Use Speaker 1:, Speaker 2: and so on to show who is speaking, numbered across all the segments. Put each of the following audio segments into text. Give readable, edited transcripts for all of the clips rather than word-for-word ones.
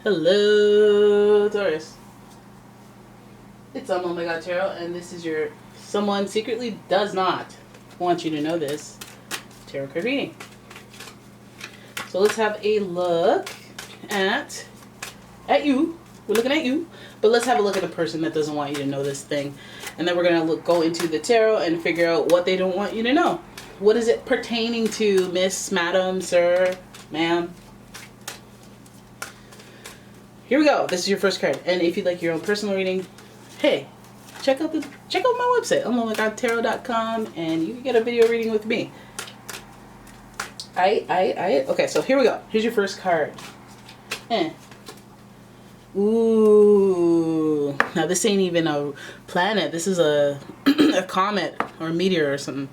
Speaker 1: Hello, Taurus. It's umomgtarot, and this is your someone secretly does not want you to know this tarot card reading. So let's have a look at you. We're looking at you, but let's have a look at the person that doesn't want you to know this thing, and then we're gonna go into the tarot and figure out what they don't want you to know. What is it pertaining to, Miss, Madam, Sir, Ma'am? Here we go. This is your first card, and if you'd like your own personal reading, hey, check out my website, umomgtarot.com, and you can get a video reading with me. Okay, so here we go. Here's your first card. Ooh. Now this ain't even a planet. This is a a comet or a meteor or something.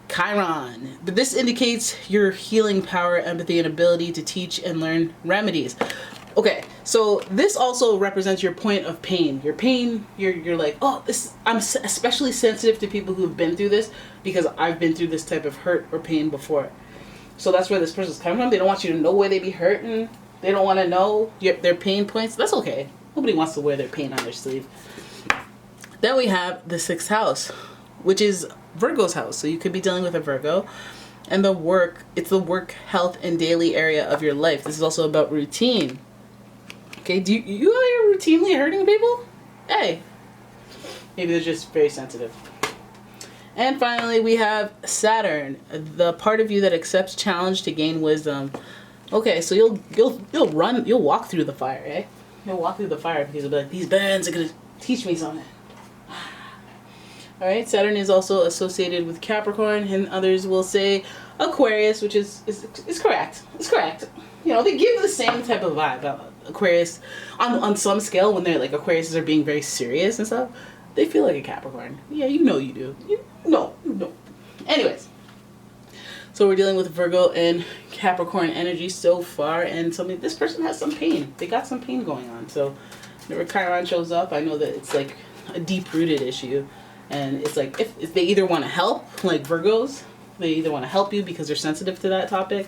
Speaker 1: Chiron. But this indicates your healing power, empathy, and ability to teach and learn remedies. Okay, so this also represents your point of pain. Your pain, you're like, oh, I'm especially sensitive to people who've been through this because I've been through this type of hurt or pain before. So that's where this person's coming from. They don't want you to know where they be hurting. They don't want to know their pain points. That's okay. Nobody wants to wear their pain on their sleeve. Then we have the 6th house, which is Virgo's house. So you could be dealing with a Virgo. And it's the work, health, and daily area of your life. This is also about routine. Okay, do you are routinely hurting people? Hey, maybe they're just very sensitive. And finally, we have Saturn, the part of you that accepts challenge to gain wisdom. Okay, so you'll walk through the fire, eh? You'll walk through the fire because you'll be like, these burns are gonna teach me something. All right, Saturn is also associated with Capricorn, and others will say Aquarius, which is correct. It's correct. You know, they give the same type of vibe. Aquarius, on some scale, when they're like Aquariuses are being very serious and stuff, they feel like a Capricorn. Yeah, you know you do. You know. Anyways, so we're dealing with Virgo and Capricorn energy so far, and this person has some pain. They got some pain going on. So whenever Chiron shows up, I know that it's like a deep-rooted issue, and it's like if they either want to help, like Virgos, they either want to help you because they're sensitive to that topic,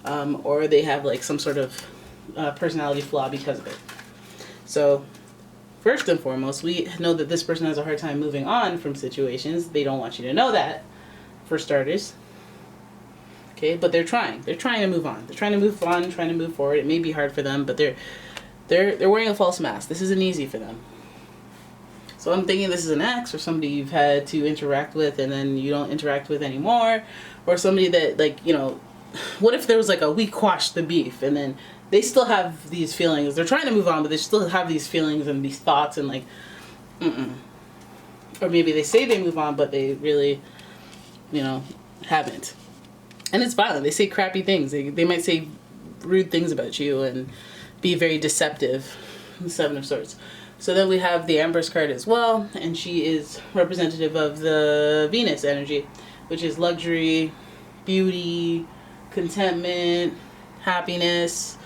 Speaker 1: or they have like some sort of personality flaw because of it. So first and foremost, we know that this person has a hard time moving on from situations. They don't want you to know that, for starters. Okay, but they're trying. They're trying to move on. They're trying to move on, trying to move forward. It may be hard for them, but they're wearing a false mask. This isn't easy for them. So I'm thinking this is an ex or somebody you've had to interact with and then you don't interact with anymore, or somebody that, like, you know, what if there was like we quashed the beef and then they still have these feelings. They're trying to move on, but they still have these feelings and these thoughts and like, Or maybe they say they move on, but they really, you know, haven't. And it's violent. They say crappy things. They might say rude things about you and be very deceptive. The 7 of Swords. So then we have the Empress card as well, and she is representative of the Venus energy, which is luxury, beauty, contentment, happiness,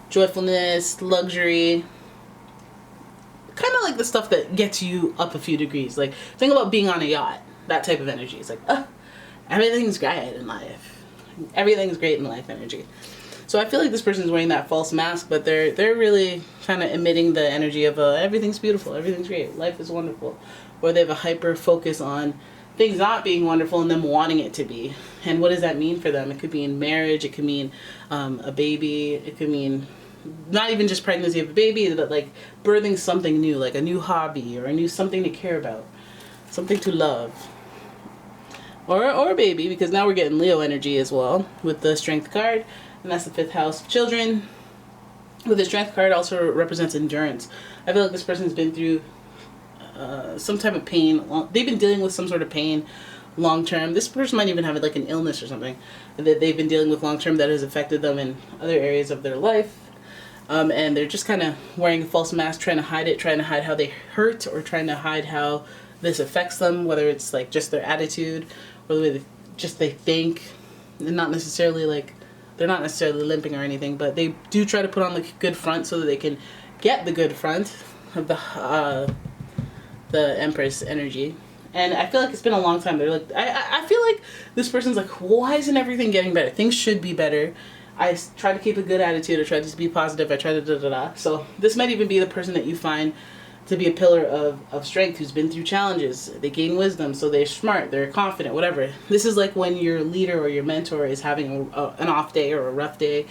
Speaker 1: joyfulness, luxury. Kind of like the stuff that gets you up a few degrees. Like, think about being on a yacht. That type of energy. It's like, everything's great in life. Everything's great in life energy. So I feel like this person's wearing that false mask, but they're really kind of emitting the energy of everything's beautiful, everything's great, life is wonderful. Or they have a hyper focus on things not being wonderful and them wanting it to be. And what does that mean for them? It could be in marriage, it could mean a baby, it could mean not even just pregnancy of a baby, but like birthing something new, like a new hobby or a new something to care about, something to love. Or a baby, because now we're getting Leo energy as well with the Strength card. And that's the 5th house of children. With the Strength card also represents endurance. I feel like this person's been through some type of pain. They've been dealing with some sort of pain long term. This person might even have like an illness or something that they've been dealing with long term that has affected them in other areas of their life. And they're just kind of wearing a false mask, trying to hide it, trying to hide how they hurt, or trying to hide how this affects them, whether it's like just their attitude or the way they think. And not necessarily like, they're not necessarily limping or anything, but they do try to put on the good front so that they can get the good front of the Empress energy. And I feel like it's been a long time. They're like, I feel like this person's like, why isn't everything getting better? Things should be better. I try to keep a good attitude. I try to be positive. I try to da-da-da. So this might even be the person that you find to be a pillar of strength, who's been through challenges. They gain wisdom, so they're smart, they're confident, whatever. This is like when your leader or your mentor is having an off day or a rough day,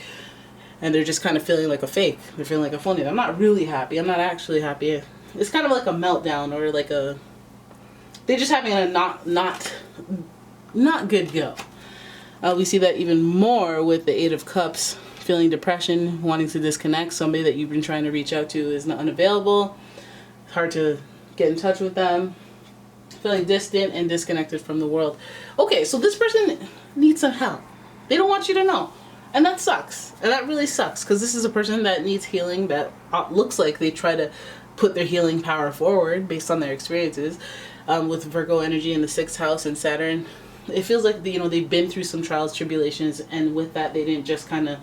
Speaker 1: and they're just kind of feeling like a fake. They're feeling like a phony. I'm not really happy. I'm not actually happy. It's kind of like a meltdown, or like they're just having a not good go. We see that even more with the Eight of Cups, feeling depression, wanting to disconnect. Somebody that you've been trying to reach out to is not unavailable. It's hard to get in touch with them. Feeling distant and disconnected from the world. Okay, so this person needs some help. They don't want you to know. And that sucks. And that really sucks, because this is a person that needs healing, that looks like they try to put their healing power forward based on their experiences. With Virgo energy in the 6th house and Saturn, it feels like they've been through some trials, tribulations, and with that they didn't just kind of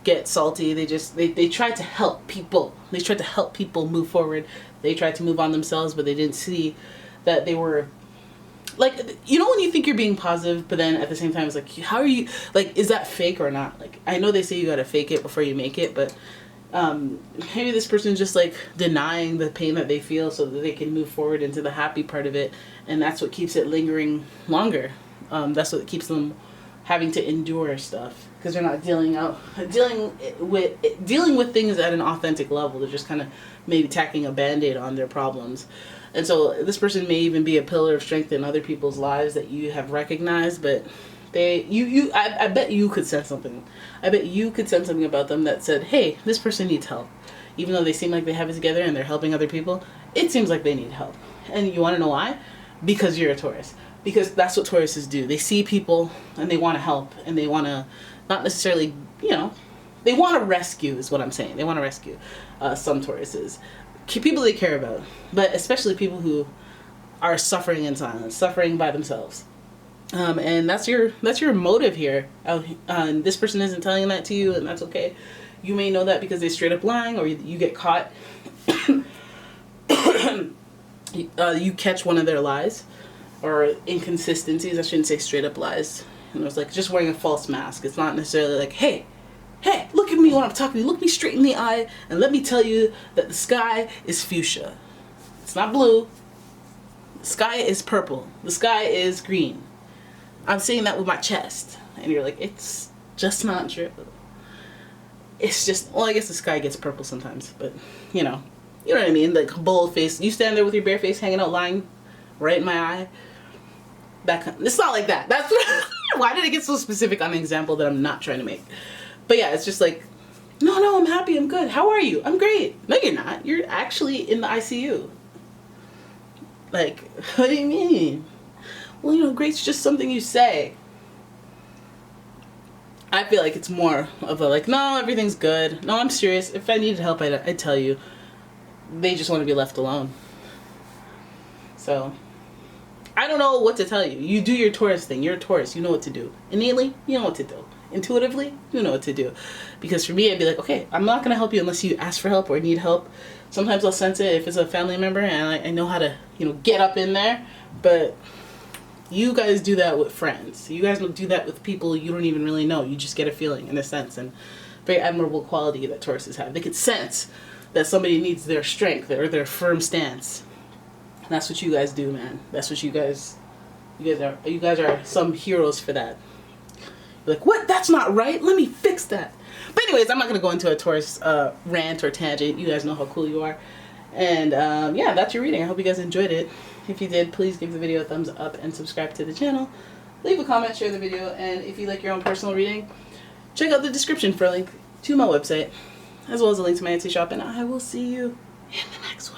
Speaker 1: get salty. They tried to help people. They tried to help people move forward. They tried to move on themselves, but they didn't see that they were like, when you think you're being positive, but then at the same time it's like, how are you, like, is that fake or not? Like, I know they say you gotta fake it before you make it, but maybe this person's just like denying the pain that they feel so that they can move forward into the happy part of it, and that's what keeps it lingering longer. That's what keeps them having to endure stuff, because they're not dealing with things at an authentic level. They're just kind of maybe tacking a band-aid on their problems. And so this person may even be a pillar of strength in other people's lives that you have recognized, but I bet you could sense something. I bet you could sense something about them that said, hey, this person needs help. Even though they seem like they have it together and they're helping other people, it seems like they need help. And you want to know why? Because you're a Taurus. Because that's what Tauruses do. They see people and they want to help, and they want to, not necessarily, they want to rescue is what I'm saying. They want to rescue some Tauruses. People they care about, but especially people who are suffering in silence, suffering by themselves. And that's your motive here. And this person isn't telling that to you, and that's okay. You may know that because they straight up lying, or you get caught. You catch one of their lies or inconsistencies. I shouldn't say straight up lies. And it was like just wearing a false mask. It's not necessarily like, hey, look at me when I'm talking to you. Look me straight in the eye and let me tell you that the sky is fuchsia. It's not blue. The sky is purple. The sky is green. I'm saying that with my chest. And you're like, it's just not true. It's just, well, I guess the sky gets purple sometimes, but you know what I mean? Like bold face. You stand there with your bare face hanging out, lying right in my eye. It's not like that. That's why did I get so specific on an example that I'm not trying to make? But yeah, it's just like, no, I'm happy, I'm good. How are you? I'm great. No, you're not. You're actually in the ICU. Like, what do you mean? Well, great's just something you say. I feel like it's more of a like, no, everything's good. No, I'm serious. If I needed help, I'd tell you. They just want to be left alone. So, I don't know what to tell you. You do your Taurus thing. You're a Taurus. You know what to do. Innately, you know what to do. Intuitively, you know what to do. Because for me, I'd be like, okay, I'm not going to help you unless you ask for help or need help. Sometimes I'll sense it if it's a family member and I know how to, get up in there. But you guys do that with friends. You guys don't do that with people you don't even really know. You just get a feeling in a sense. And very admirable quality that Tauruses have. They could sense that somebody needs their strength or their firm stance. And that's what you guys do, man. That's what you guys are some heroes for that. You're like, what? That's not right. Let me fix that. But anyways, I'm not going to go into a Taurus rant or tangent. You guys know how cool you are. And yeah, that's your reading. I hope you guys enjoyed it. If you did, please give the video a thumbs up and subscribe to the channel. Leave a comment, share the video, and if you like your own personal reading, check out the description for a link to my website, as well as a link to my Etsy shop, and I will see you in the next one.